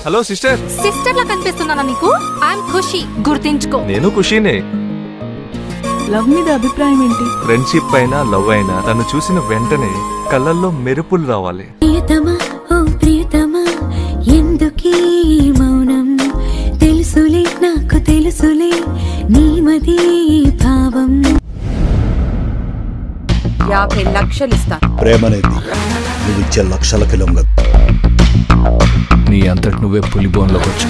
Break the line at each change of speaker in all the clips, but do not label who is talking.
Hello sister.
Sister లా కనిపిస్తున్నానా నీకు? I'm ఖుషి, గుర్తించుకో.
నేను ఖుషీనే.
Love మీద అభిప్రాయం ఏంటి?
ఫ్రెండ్షిప్ అయినా లవ్ అయినా తను చూసిన వెంటనే కళ్ళల్లో మెరుపులు రావాలి.
ప్రియతమా ఓ ప్రియతమా ఎందుకీ మౌనం, తెలుసులే నాకు తెలుసులే నీమది భావం.
50 లక్షలు ఇస్తాను.
ప్రేమనేది నువ్వు ఇచ్చే లక్షల కిలోమీటర్.
నీ అంతటి నువ్వే పులి బోన్లోకి వచ్చు.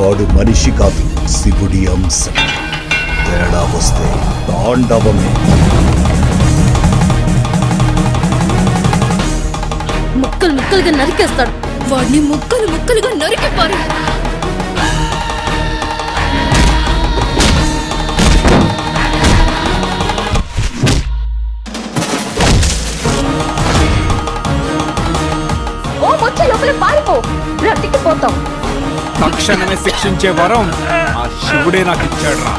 వాడు మనిషి కాదు, శివుడి అంశం. తేడా వస్తే తాండవమే.
ముక్కలు ముక్కలుగా నరికేస్తాడు. వాడిని ముక్కలు ముక్కలుగా నరికిపారు. ఓ వచ్చే లోపల పారిపో, బ్రతికిపోతాం.
తక్షణమే శిక్షించే వరం ఆ శివుడే నాకు ఇచ్చాడు రా.